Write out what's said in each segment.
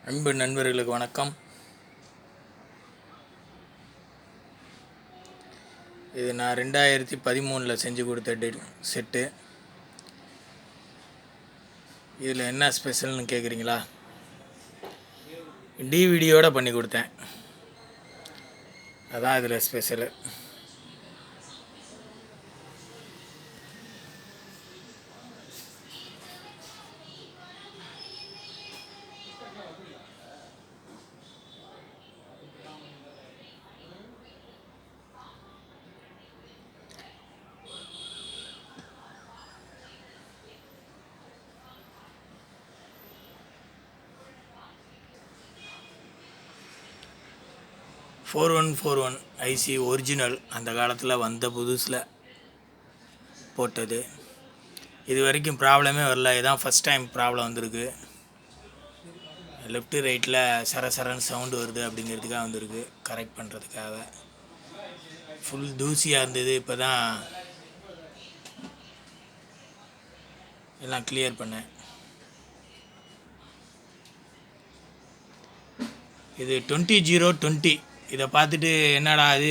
அன்பு நண்பர்களுக்கு வணக்கம். இது நான் 2013 செஞ்சு கொடுத்த செட்டு. இதில் என்ன ஸ்பெஷல்னு கேட்குறீங்களா? டிவிடியோடு பண்ணி கொடுத்தேன், அதான் இதில் ஸ்பெஷலு. (4141) ஐசி ஒரிஜினல், அந்த காலத்தில் வந்த புதுசில் போட்டது. இது வரைக்கும் ப்ராப்ளமே வரல, இதுதான் ஃபஸ்ட் டைம் ப்ராப்ளம் வந்திருக்கு. லெஃப்ட்டு ரைட்டில் சரசரன்னு சவுண்டு வருது அப்படிங்கிறதுக்காக வந்திருக்கு, கரெக்ட் பண்ணுறதுக்காக. ஃபுல் தூசியாக இருந்தது, இப்போ தான் எல்லாம் கிளியர் பண்ணேன். இது 20/020. இதை பார்த்துட்டு என்னடா இது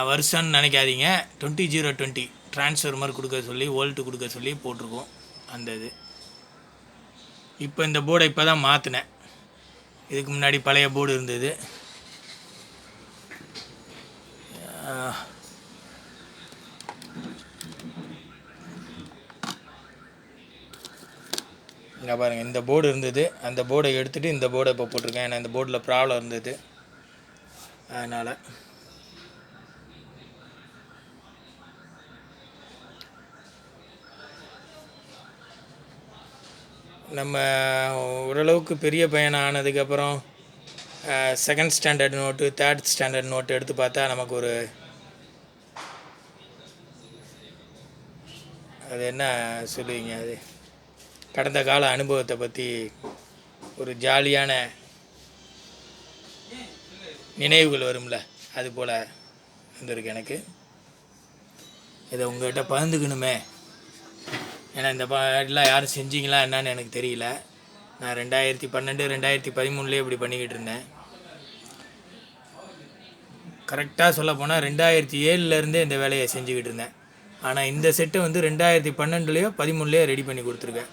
வருஷம்னு நினைக்காதீங்க. 20/020 ட்ரான்ஸ்ஃபார்மர் கொடுக்க சொல்லி, வோல்ட்டு கொடுக்க சொல்லி போட்டிருக்கோம் அந்த இது. இப்போ இந்த போர்டை இப்போ தான் மாற்றினேன். இதுக்கு முன்னாடி பழைய போர்டு இருந்தது. இங்கே பாருங்கள், இந்த போர்டு இருந்தது, அந்த போர்டை எடுத்துகிட்டு இந்த போர்டை இப்போ போட்டிருக்கேன். ஏன்னா இந்த போர்டில் ப்ராப்ளம் இருந்தது, அதனால். நம்ம ஓரளவுக்கு பெரிய பையனை ஆனதுக்கப்புறம் second standard note, third standard note எடுத்து பார்த்தா நமக்கு ஒரு அது என்ன சொல்லுவீங்க, அது கடந்த கால அனுபவத்தை பற்றி ஒரு ஜாலியான நினைவுகள் வரும்ல, அது போல் வந்திருக்கு எனக்கு. இதை உங்கள்கிட்ட பகிர்ந்துக்கணுமே, ஏன்னா இந்த பாட்டெலாம் யாரும் செஞ்சிங்களா என்னான்னு எனக்கு தெரியல. நான் 2012 2013 இப்படி பண்ணிக்கிட்டு இருந்தேன். கரெக்டாக சொல்ல போனால் 2007 இந்த வேலையை செஞ்சுக்கிட்டு இருந்தேன். ஆனால் இந்த செட்டை வந்து 2012 13 ரெடி பண்ணி கொடுத்துருக்கேன்.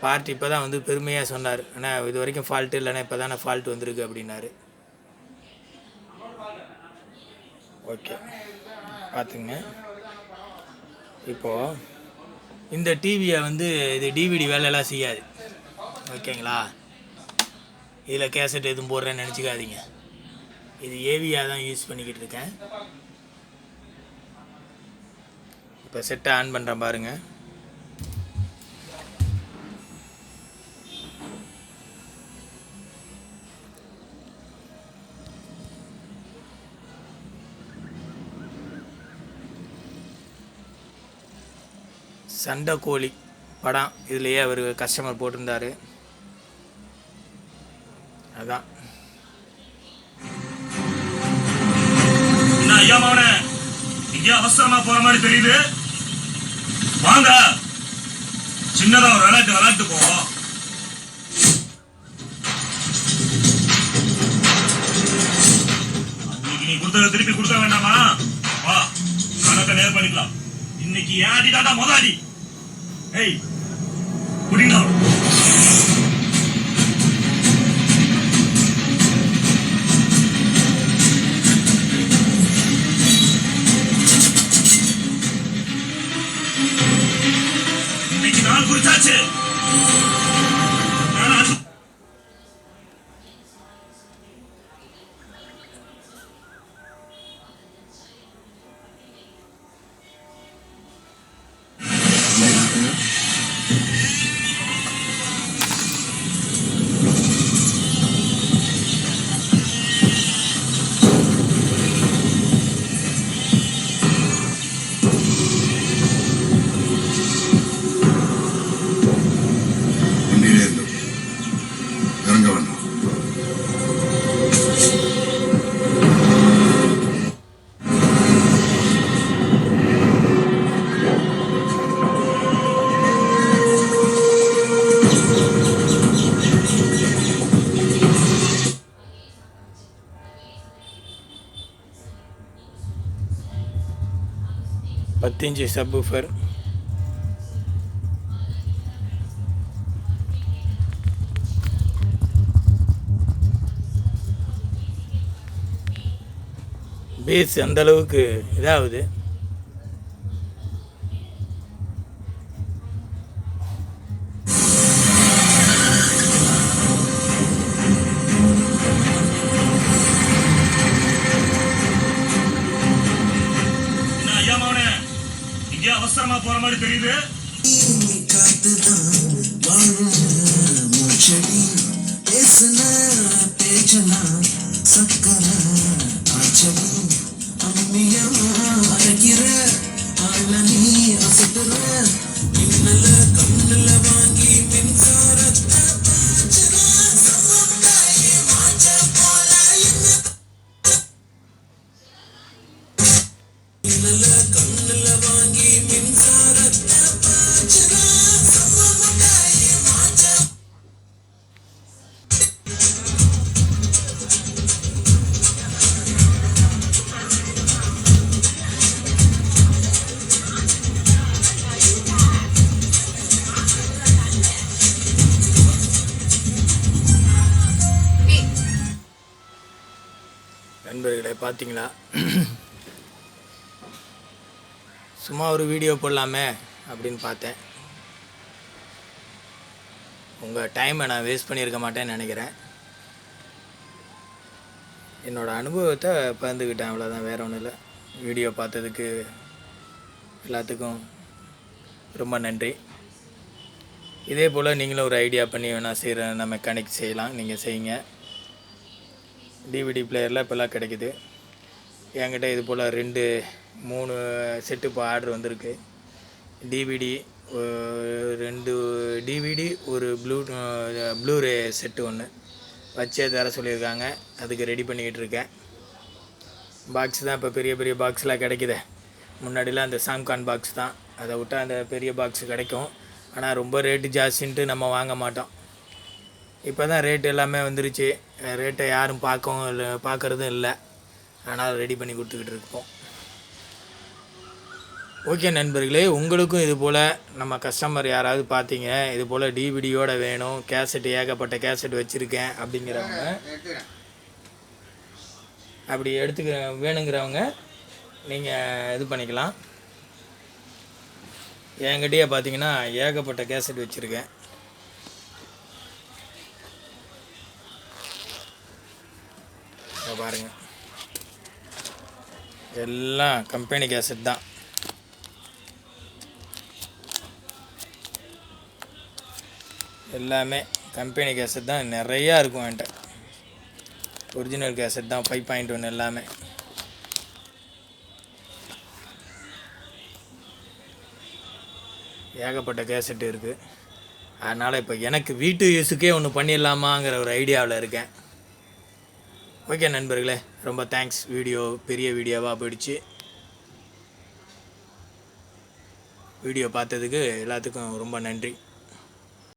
பார்ட்டி இப்போ தான் வந்து பெருமையாக சொன்னார், ஆனால் இது வரைக்கும் ஃபால்ட்டு இல்லைன்னா இப்போ தானே ஃபால்ட் வந்திருக்கு அப்படின்னாரு. ஓகே, பார்த்துங்க. இப்போது இந்த டிவியை வந்து இது டிவிடி வேலையெல்லாம் செய்யாது, ஓகேங்களா? இதில் கேசட் எதுவும் போடுறேன்னு நினச்சிக்காதீங்க. இது ஏவியாக தான் யூஸ் பண்ணிக்கிட்டு இருக்கேன். இப்போ செட்டை ஆன் பண்ணுறேன் பாருங்கள். சண்டை கோழி படம் இதுலேயே அவர் கஸ்டமர் போட்டிருந்தார், அதான். ஐயா மவனே, இங்கே அவசரமா போற மாதிரி தெரியுது. வாங்க, சின்னதா ஒரு விளையாட்டு போவோம். நீ கொடுத்தத திருப்பி கொடுக்க வேண்டாமா? வா, கணக்கை நேர் பண்ணிக்கலாம். இன்னைக்கு ஏன் அடி தாண்டா மொத அடி. ஏய், குடிங்க. இன்னைக்கு நாள் குறிச்சாச்சு. 10 இன்ச்சு சப்வூஃபர், பேஸ் அந்தளவுக்கு இதாகுது. அவசரமா போற மாதிரி தெரியுது. நண்பர்களே, பார்த்தீங்களா, சும்மா ஒரு வீடியோ போடலாமே அப்படின்னு பார்த்தேன். உங்கள் டைமை நான் வேஸ்ட் பண்ணியிருக்க மாட்டேன்னு நினைக்கிறேன். என்னோடய அனுபவத்தை பகிர்ந்துக்கிட்டேன், அவ்வளோதான், வேறு ஒன்றும் இல்லை. வீடியோ பார்த்ததுக்கு எல்லாத்துக்கும் ரொம்ப நன்றி. இதே போல் நீங்களும் ஒரு ஐடியா பண்ணி வேணால் செய்கிற மெக்கானிக் செய்யலாம், நீங்கள் செய்யுங்க. டிவிடி பிளேயரில் இப்போல்லாம் கிடைக்குது. என்கிட்ட இது போல் 2-3 செட்டு இப்போ ஆர்டர் வந்திருக்கு. டிவிடி 2 டிவிடி, ஒரு ப்ளூரே செட்டு ஒன்று வச்சே தர சொல்லியிருக்காங்க. அதுக்கு ரெடி பண்ணிக்கிட்டு இருக்கேன். பாக்ஸ் தான் இப்போ பெரிய பெரிய பாக்ஸ்லாம் கிடைக்குது. முன்னாடிலாம் அந்த சாம்கான் பாக்ஸ் தான், அதை விட்டால் அந்த பெரிய பாக்ஸ் கிடைக்கும். ஆனால் ரொம்ப ரேட்டு ஜாஸ்தின்ட்டு நம்ம வாங்க மாட்டோம். இப்போ தான் ரேட் எல்லாமே வந்துருச்சு. ரேட்டை யாரும் பார்க்குறதும் இல்லை. ஆனால் ரெடி பண்ணி கொடுத்துக்கிட்டு இருக்கோம். ஓகே நண்பர்களே, உங்களுக்கும் இது போல் நம்ம கஸ்டமர் யாராவது பார்த்தீங்க, இது போல் டிவிடியோடு வேணும், கேசட் ஏகப்பட்ட கேசட் வச்சுருக்கேன் அப்படிங்கிறவங்க, அப்படி வேணுங்கிறவங்க நீங்கள் இது பண்ணிக்கலாம். என்கிட்டயே பார்த்தீங்கன்னா ஏகப்பட்ட கேசட் வச்சுருக்கேன். பாருங்கள், எல்லாம் கம்பெனி கேசட் தான். எல்லாமே கம்பெனி கேசட் தான், நிறையா இருக்கும் என்கிட்ட. ஒரிஜினல் கேசட் தான் 5.1 எல்லாமே. ஏகப்பட்ட கேசட் இருக்குது. அதனால் இப்போ எனக்கு வீட்டு யூஸுக்கே ஒன்று பண்ணிடலாமாங்கிற ஒரு ஐடியாவில் இருக்கேன். ஓகே நண்பர்களே, ரொம்ப தேங்க்ஸ். வீடியோ பெரிய வீடியோவாக போயிடுச்சு. வீடியோ பார்த்ததுக்கு எல்லாத்துக்கும் ரொம்ப நன்றி.